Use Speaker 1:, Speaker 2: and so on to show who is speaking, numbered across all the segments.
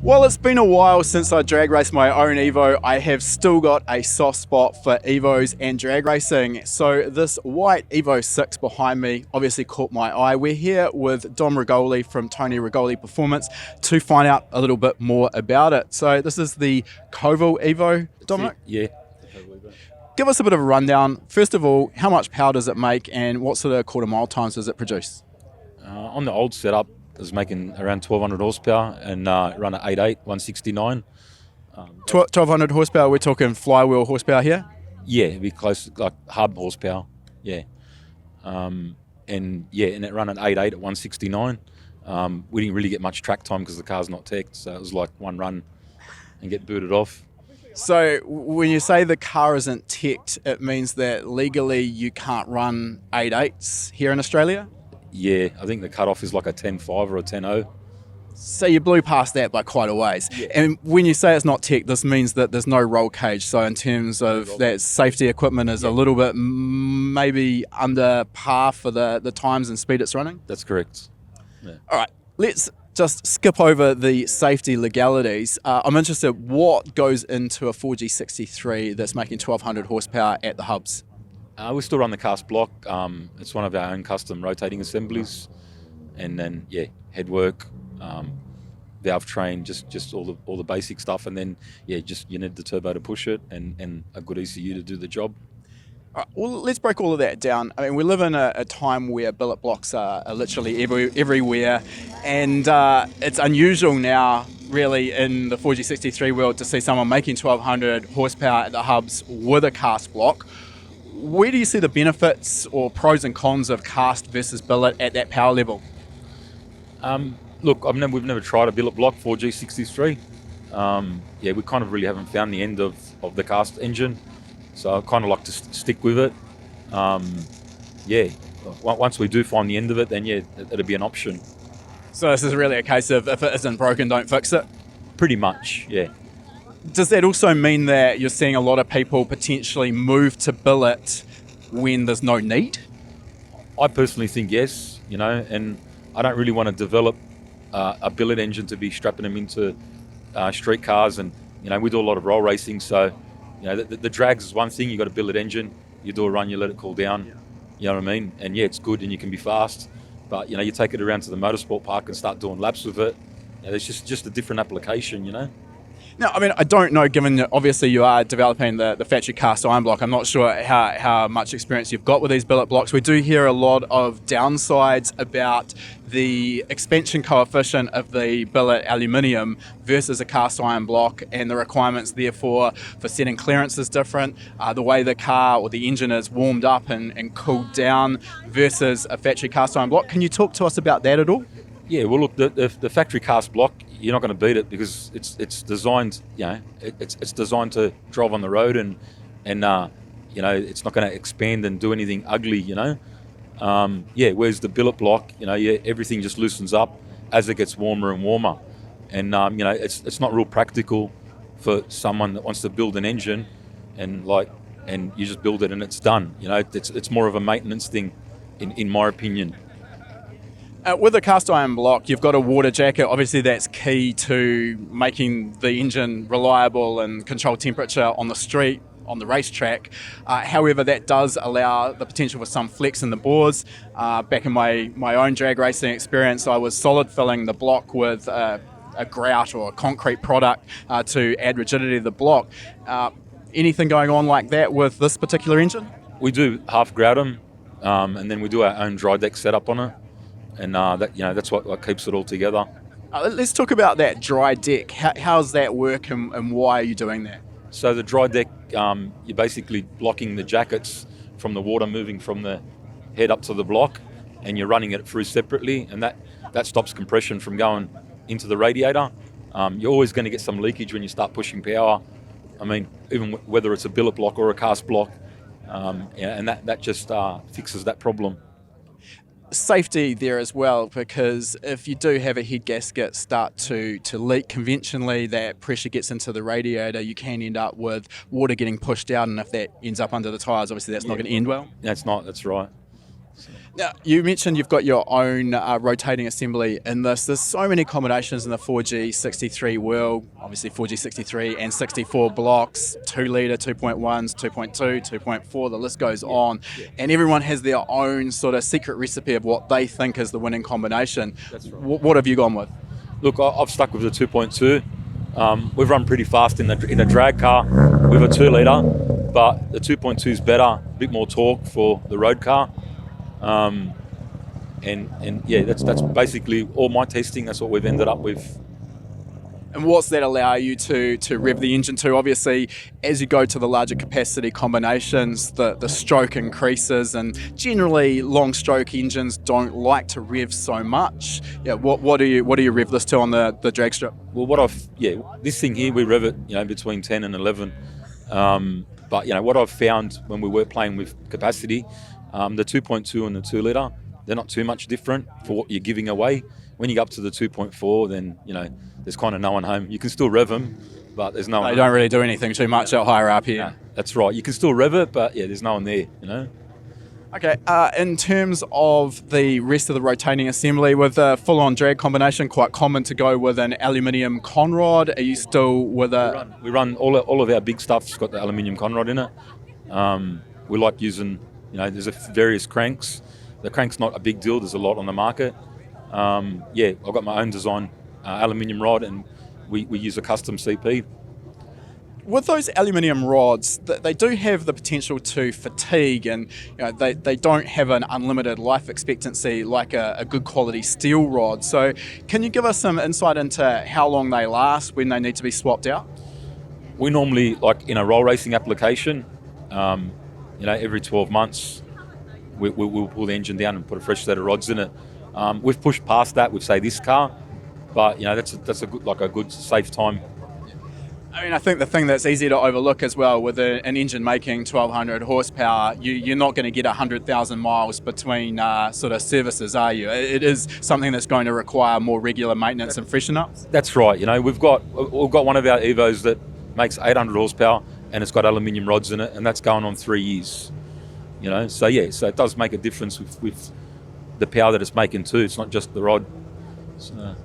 Speaker 1: While it's been a while since I drag raced my own Evo, I have still got a soft spot for Evos and drag racing. So this white Evo 6 behind me obviously caught my eye. We're here with Dom Rigoli from Tony Rigoli Performance to find out a little bit more about it. So this is the KOVAL EVO, Dominic?
Speaker 2: Yeah.
Speaker 1: Give us a bit of a rundown. First of all, how much power does it make and what sort of quarter mile times does it produce?
Speaker 2: On the old setup, it was making around 1200 horsepower and run at 8.8, 169.
Speaker 1: 1200 horsepower, we're talking flywheel horsepower here?
Speaker 2: Yeah, it'd be close, like hub horsepower, yeah. And it ran at 8.8 at 169. We didn't really get much track time because the car's not teched, so it was like one run and get booted off.
Speaker 1: So when you say the car isn't teched, it means that legally you can't run 8.8s here in Australia?
Speaker 2: Yeah, I think the cutoff is like a 10.5 or a 10.0.
Speaker 1: So you blew past that by quite a ways. Yeah. And when you say it's not teched, this means that there's no roll cage. So in terms of that safety equipment is a little bit maybe under par for the times and speed it's running?
Speaker 2: That's correct. Yeah.
Speaker 1: All right, let's just skip over the safety legalities. I'm interested, what goes into a 4G63 that's making 1200 horsepower at the hubs?
Speaker 2: We still run the cast block. It's one of our own custom rotating assemblies, and then head work, valve train, just all the basic stuff, and then just you need the turbo to push it, and a good ECU to do the job.
Speaker 1: All right, well, let's break all of that down. I mean, we live in a time where billet blocks are literally everywhere, and it's unusual now, really, in the 4G63 world to see someone making 1200 horsepower at the hubs with a cast block. Where do you see the benefits or pros and cons of cast versus billet at that power level?
Speaker 2: Look, we've never tried a billet block 4G63. We kind of really haven't found the end of the cast engine, so I kind of like to stick with it. Once we do find the end of it, then it'll be an option.
Speaker 1: So this is really a case of if it isn't broken, don't fix it?
Speaker 2: Pretty much, yeah.
Speaker 1: Does that also mean that you're seeing a lot of people potentially move to billet when there's no need?
Speaker 2: I personally think yes, and I don't really want to develop a billet engine to be strapping them into street cars, and we do a lot of roll racing, so the drags is one thing. You got a billet engine, you do a run, you let it cool down, you know what I mean, and it's good and you can be fast, but you take it around to the motorsport park and start doing laps with it. It's just a different application,
Speaker 1: Now, I mean, I don't know, given that obviously you are developing the factory cast iron block, I'm not sure how much experience you've got with these billet blocks. We do hear a lot of downsides about the expansion coefficient of the billet aluminium versus a cast iron block, and the requirements therefore for setting clearance is different. The way the car or the engine is warmed up and cooled down versus a factory cast iron block. Can you talk to us about that at all?
Speaker 2: Yeah, well, look, the factory cast block, you're not going to beat it because it's designed, it's designed to drive on the road, and it's not going to expand and do anything ugly, Whereas the billet block, everything just loosens up as it gets warmer and warmer, and it's not real practical for someone that wants to build an engine, and you just build it and it's done. It's more of a maintenance thing, in my opinion.
Speaker 1: With a cast iron block, you've got a water jacket. Obviously, that's key to making the engine reliable and control temperature on the street, on the racetrack. However, that does allow the potential for some flex in the bores. Back in my own drag racing experience, I was solid filling the block with a grout or a concrete product to add rigidity to the block. Anything going on like that with this particular engine?
Speaker 2: We do half grout them, and then we do our own dry deck setup on it. And that's what keeps it all together.
Speaker 1: Let's talk about that dry deck. How's that work, and why are you doing that?
Speaker 2: So the dry deck, you're basically blocking the jackets from the water moving from the head up to the block, and you're running it through separately, and that stops compression from going into the radiator. You're always going to get some leakage when you start pushing power. I mean, even whether it's a billet block or a cast block, and that just fixes that problem.
Speaker 1: Safety there as well, because if you do have a head gasket start to leak conventionally, that pressure gets into the radiator, you can end up with water getting pushed out, and if that ends up under the tyres, obviously that's not going to end well.
Speaker 2: That's right.
Speaker 1: Now, you mentioned you've got your own rotating assembly in this. There's so many combinations in the 4G63 wheel, obviously 4G63 and 64 blocks, 2 litre, 2.1s, 2.2, 2.4, the list goes on.
Speaker 2: Yeah.
Speaker 1: And everyone has their own sort of secret recipe of what they think is the winning combination.
Speaker 2: That's right.
Speaker 1: What have you gone with?
Speaker 2: Look, I've stuck with the 2.2. We've run pretty fast in a drag car with a 2 litre, but the 2.2 is better, a bit more torque for the road car. And yeah, that's basically all my testing. That's what we've ended up with.
Speaker 1: And what's that allow you to rev the engine to? Obviously, as you go to the larger capacity combinations, the stroke increases, and generally long stroke engines don't like to rev so much. Yeah, what do you rev this to on the drag strip?
Speaker 2: Well, this thing here we rev it, between 10 and 11. But what I've found when we were playing with capacity, the 2.2 and the 2 litre, they're not too much different for what you're giving away. When you go up to the 2.4, then there's kind of no one home. You can still rev them, but there's no one.
Speaker 1: They don't really do anything too much at higher RPM.
Speaker 2: No, that's right. You can still rev it, but there's no one there.
Speaker 1: Okay. In terms of the rest of the rotating assembly, with a full-on drag combination, quite common to go with an aluminium conrod. Are you still with a?
Speaker 2: We run all of our big stuff's got the aluminium conrod in it. We like using, there's various cranks. The crank's not a big deal. There's a lot on the market. I've got my own design aluminium rod, and we use a custom CP.
Speaker 1: With those aluminium rods, they do have the potential to fatigue, and they don't have an unlimited life expectancy like a good quality steel rod. So can you give us some insight into how long they last, when they need to be swapped out?
Speaker 2: We normally, like in a roll racing application, every 12 months, we'll pull the engine down and put a fresh set of rods in it. We've pushed past that with, say, this car, but that's a good safe time.
Speaker 1: I mean, I think the thing that's easy to overlook as well with an engine making 1,200 horsepower, you're not going to get 100,000 miles between sort of services, are you? It is something that's going to require more regular maintenance and freshen ups.
Speaker 2: That's right. We've got one of our Evos that makes 800 horsepower and it's got aluminium rods in it, and that's going on 3 years. So it does make a difference with the power that it's making too. It's not just the rod. So.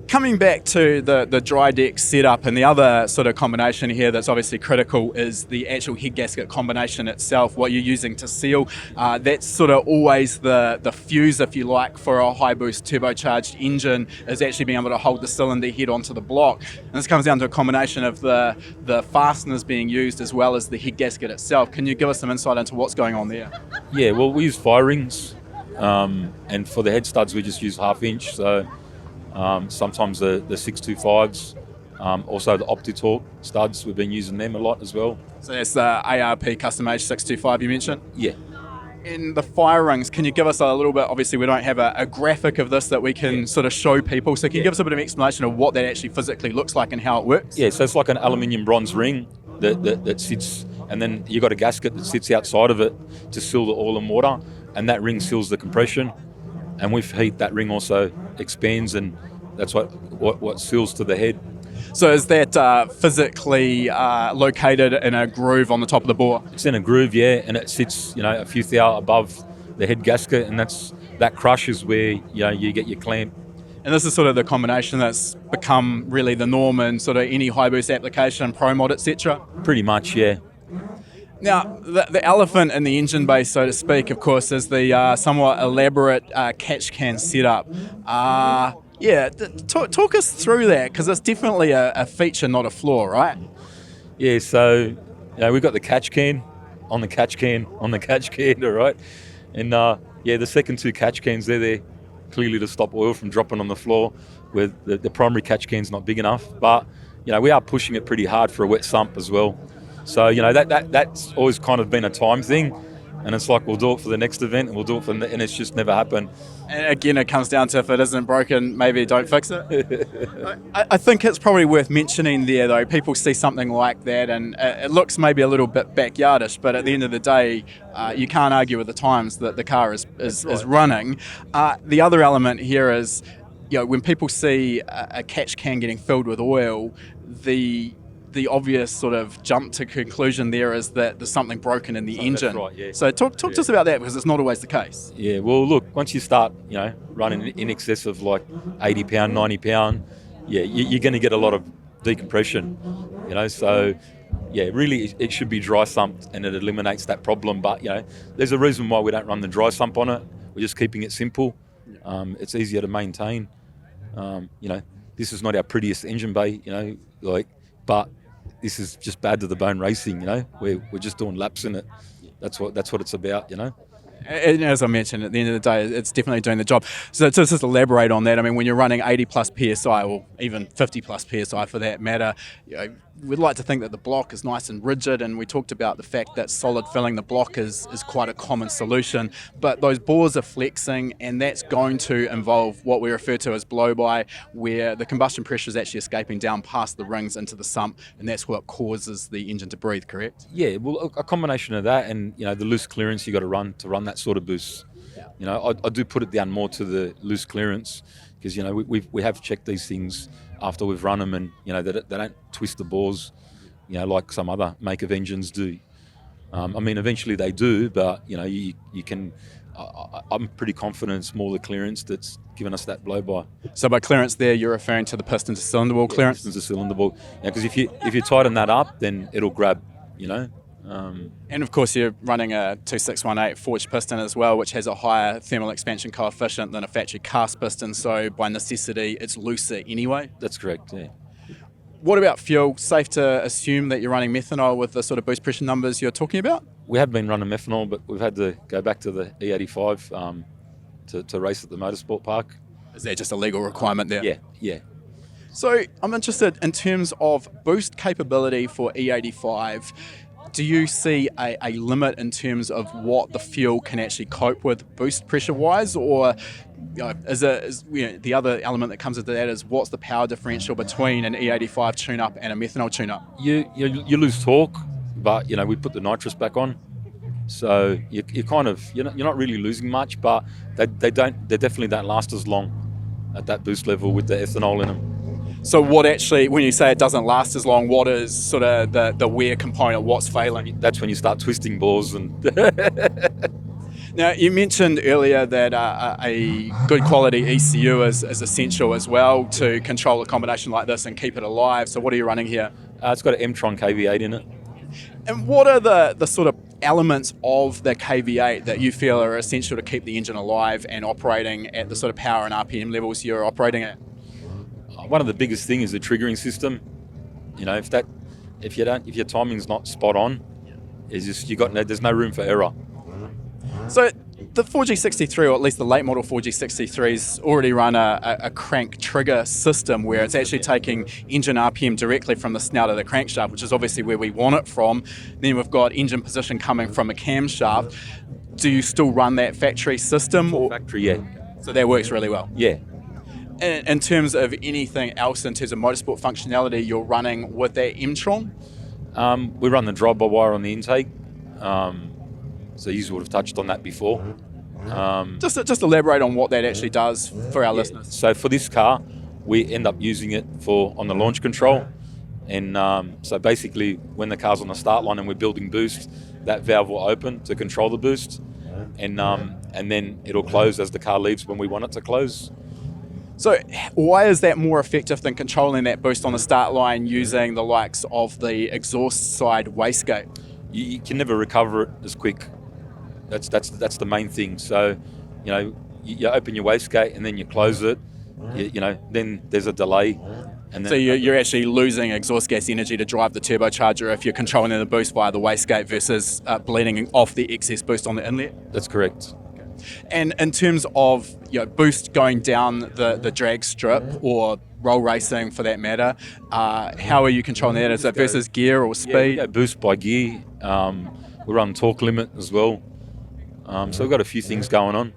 Speaker 1: Coming back to the dry deck setup, and the other sort of combination here that's obviously critical is the actual head gasket combination itself, what you're using to seal. That's sort of always the fuse, if you like, for a high boost turbocharged engine, is actually being able to hold the cylinder head onto the block. And this comes down to a combination of the fasteners being used as well as the head gasket itself. Can you give us some insight into what's going on there? Yeah,
Speaker 2: well, we use fire rings, and for the head studs we just use 1/2 inch. So sometimes the 625s, also the OptiTorque studs, we've been using them a lot as well.
Speaker 1: So that's the ARP custom age 625 you mentioned?
Speaker 2: Yeah.
Speaker 1: In the fire rings, can you give us a little bit, obviously we don't have a graphic of this that we can sort of show people, so can you give us a bit of an explanation of what that actually physically looks like and how it works?
Speaker 2: Yeah, so it's like an aluminium bronze ring that sits, and then you've got a gasket that sits outside of it to seal the oil and water, and that ring seals the compression. And with heat, that ring also expands, and that's what seals to the head.
Speaker 1: So is that physically located in a groove on the top of the bore?
Speaker 2: It's in a groove, yeah, and it sits, a few thou above the head gasket, and that crush is where you get your clamp.
Speaker 1: And this is sort of the combination that's become really the norm in sort of any high boost application, pro mod, etc.
Speaker 2: Pretty much, yeah.
Speaker 1: Now, the elephant in the engine bay, so to speak, of course, is the somewhat elaborate catch can setup. Talk us through that, because it's definitely a feature, not a flaw, right?
Speaker 2: Yeah, so we've got the catch can on the catch can on the catch can, all right? And the second 2 catch cans, they're there clearly to stop oil from dropping on the floor, where the primary catch can's not big enough. But, we are pushing it pretty hard for a wet sump as well. So, that's always kind of been a time thing. And it's like, we'll do it for the next event, and we'll do it and it's just never happened.
Speaker 1: And again, it comes down to, if it isn't broken, maybe don't fix it. I think it's probably worth mentioning there, though. People see something like that, and it looks maybe a little bit backyardish, but at the end of the day, you can't argue with the times that the car is running. The other element here is, when people see a catch can getting filled with oil, the the obvious sort of jump to conclusion there is that there's something broken in the engine.
Speaker 2: That's right, yeah.
Speaker 1: So talk to us about that, because it's not always the case.
Speaker 2: Yeah, well, look, once you start, running in excess of like 80 pound, 90 pound, yeah, you're going to get a lot of decompression, so yeah, really it should be dry sumped and it eliminates that problem. But, there's a reason why we don't run the dry sump on it. We're just keeping it simple. It's easier to maintain. This is not our prettiest engine bay, but this is just bad to the bone racing, We're just doing laps in it. That's what it's about,
Speaker 1: And as I mentioned, at the end of the day, it's definitely doing the job. So to just elaborate on that, I mean, when you're running 80 plus PSI, or even 50 plus PSI for that matter, we'd like to think that the block is nice and rigid, and we talked about the fact that solid filling the block is quite a common solution, but those bores are flexing, and that's going to involve what we refer to as blow-by, where the combustion pressure is actually escaping down past the rings into the sump, and that's what causes the engine to breathe, correct?
Speaker 2: Yeah, well, a combination of that and, the loose clearance you got to run that sort of boost. I do put it down more to the loose clearance, because, we have checked these things after we've run them, and, they don't twist the bores, like some other make of engines do. Eventually they do, but, you can... I'm pretty confident it's more the clearance that's given us that blow-by.
Speaker 1: So by clearance there, you're referring to the piston to cylinder wall clearance?
Speaker 2: Piston to cylinder wall. Because if you tighten that up, then it'll grab,
Speaker 1: And of course you're running a 2618 forged piston as well, which has a higher thermal expansion coefficient than a factory cast piston, so by necessity it's looser anyway.
Speaker 2: That's correct, yeah.
Speaker 1: What about fuel? Safe to assume that you're running methanol with the sort of boost pressure numbers you're talking about?
Speaker 2: We have been running methanol, but we've had to go back to the E85 to race at the motorsport park.
Speaker 1: Is that just a legal requirement there?
Speaker 2: Yeah.
Speaker 1: So I'm interested in terms of boost capability for E85. Do you see a limit in terms of what the fuel can actually cope with boost pressure wise, or the other element that comes into that is what's the power differential between an E85 tune-up and a methanol tune-up?
Speaker 2: You lose torque, but we put the nitrous back on, so you're not really losing much, but they definitely don't last as long at that boost level with the ethanol in them.
Speaker 1: So what actually, when you say it doesn't last as long, what is sort of the wear component? What's failing?
Speaker 2: That's when you start twisting bores and.
Speaker 1: Now, you mentioned earlier that a good quality ECU is essential as well to control a combination like this and keep it alive. So what are you running here?
Speaker 2: It's got an EMtron KV8 in it.
Speaker 1: And what are the sort of elements of the KV8 that you feel are essential to keep the engine alive and operating at the sort of power and RPM levels you're operating at?
Speaker 2: One of the biggest things is the triggering system. If your timing's not spot on, there's no room for error.
Speaker 1: So the 4G63, or at least the late model 4G63s, already run a crank trigger system where it's actually taking engine RPM directly from the snout of the crankshaft, which is obviously where we want it from. Then we've got engine position coming from a camshaft. Do you still run that factory system?
Speaker 2: Factory, yeah.
Speaker 1: So that works really well?
Speaker 2: Yeah.
Speaker 1: In terms of anything else, in terms of motorsport functionality, you're running with that EMtron?
Speaker 2: We run the drive-by-wire on the intake. So you would have touched on that before.
Speaker 1: Just elaborate on what that actually does for our listeners.
Speaker 2: So for this car, we end up using it on the launch control. And so basically, when the car's on the start line and we're building boost, that valve will open to control the boost. And then it'll close as the car leaves when we want it to close.
Speaker 1: So why is that more effective than controlling that boost on the start line using the likes of the exhaust side wastegate?
Speaker 2: You can never recover it as quick. That's the main thing. So, you open your wastegate and then you close it. Then there's a delay. And then,
Speaker 1: so you're actually losing exhaust gas energy to drive the turbocharger if you're controlling the boost via the wastegate versus bleeding off the excess boost on the inlet?
Speaker 2: That's correct.
Speaker 1: And in terms of boost going down the drag strip or roll racing for that matter, how are you controlling that? Is it versus gear or speed?
Speaker 2: Yeah, boost by gear. We run torque limit as well. So we've got a few things going on.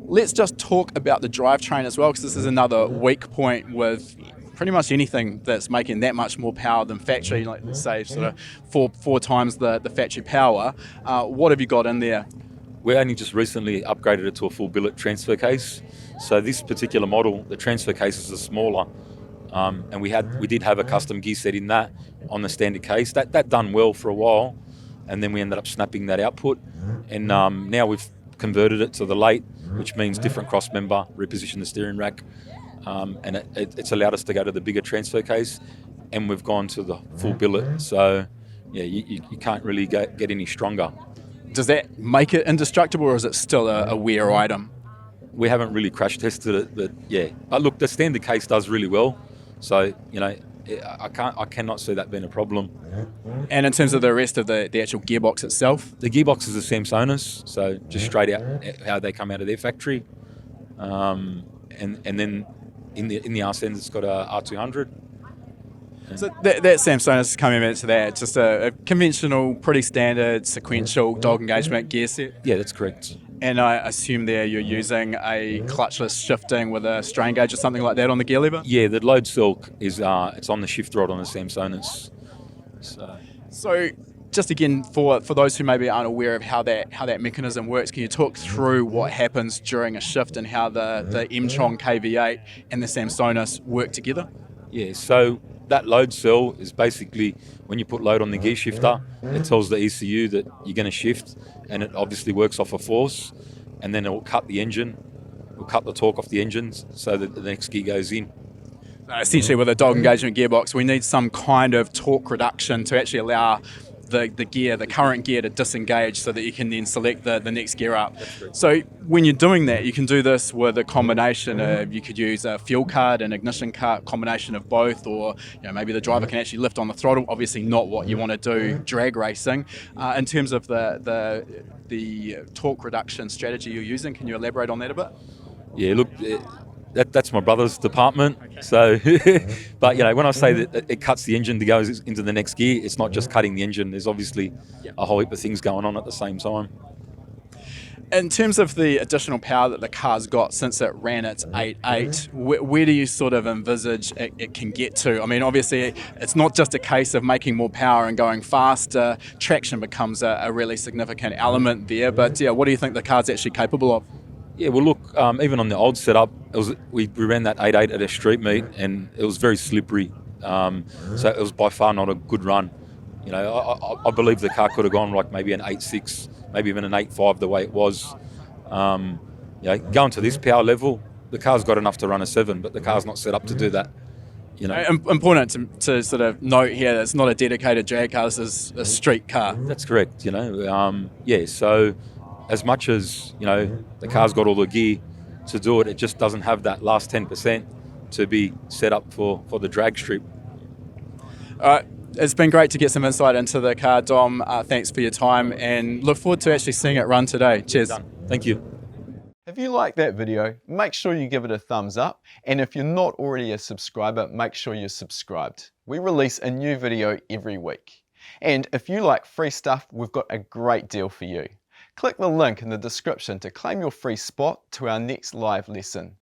Speaker 1: Let's just talk about the drivetrain as well, because this is another weak point with pretty much anything that's making that much more power than factory, like say sort of four times the factory power. What have you got in there?
Speaker 2: We only just recently upgraded it to a full billet transfer case. So this particular model, the transfer cases are smaller. and we did have a custom gear set in that on the standard case. That done well for a while, and then we ended up snapping that output, and now we've converted it to the late, which means different cross member, reposition the steering rack, and it's allowed us to go to the bigger transfer case, and we've gone to the full billet. So yeah, you can't really get any stronger.
Speaker 1: Does that make it indestructible, or is it still a wear item?
Speaker 2: We haven't really crash tested it, but yeah. But look, the standard case does really well, so you know, I cannot see that being a problem.
Speaker 1: And in terms of the rest of the actual gearbox itself,
Speaker 2: the gearbox is a Samsonus, so just straight out how they come out of their factory, and then in the RS end it's got a R200.
Speaker 1: So that Samsonus, coming into that, it's just a conventional, pretty standard sequential dog engagement gear set.
Speaker 2: Yeah, that's correct.
Speaker 1: And I assume there you're using a clutchless shifting with a strain gauge or something like that on the gear lever?
Speaker 2: Yeah, the load cell is it's on the shift rod on the Samsonus.
Speaker 1: So just again, for those who maybe aren't aware of how that mechanism works, can you talk through what happens during a shift and how the EMtron KV8 and the Samsonus work together?
Speaker 2: Yeah, so that load cell is basically when you put load on the gear shifter, it tells the ECU that you're going to shift, and it obviously works off a force, and then it will cut the engine, will cut the torque off the engines so that the next gear goes in.
Speaker 1: Essentially, with a dog engagement gearbox, we need some kind of torque reduction to actually allow the current gear to disengage so that you can then select the next gear up. So when you're doing that, you can do this with a combination of, you could use a fuel card, an ignition card, combination of both, or maybe the driver can actually lift on the throttle. Obviously not what you want to do drag racing. In terms of the torque reduction strategy you're using, can you elaborate on that a bit?
Speaker 2: Yeah, look, that's my brother's department. So, but when I say that it cuts the engine to go into the next gear, it's not just cutting the engine. There's obviously a whole heap of things going on at the same time.
Speaker 1: In terms of the additional power that the car's got since it ran its 8.8, where do you sort of envisage it can get to? I mean, obviously, it's not just a case of making more power and going faster. Traction becomes a really significant element there. But what do you think the car's actually capable of?
Speaker 2: Yeah, well, look, even on the old setup, we ran that 8.8 at a street meet, and it was very slippery. So it was by far not a good run. I believe the car could have gone like maybe an 8.6, maybe even an 8.5 the way it was. Going to this power level, the car's got enough to run a 7, but the car's not set up to do that.
Speaker 1: Important to sort of note here that it's not a dedicated drag car, this is a street car.
Speaker 2: That's correct, so as much as, the car's got all the gear to do it, it just doesn't have that last 10% to be set up for the drag strip.
Speaker 1: All right, it's been great to get some insight into the car, Dom. Thanks for your time, and look forward to actually seeing it run today. Cheers.
Speaker 2: Done. Thank you.
Speaker 3: If you like that video, make sure you give it a thumbs up, and if you're not already a subscriber, make sure you're subscribed. We release a new video every week. And if you like free stuff, we've got a great deal for you. Click the link in the description to claim your free spot to our next live lesson.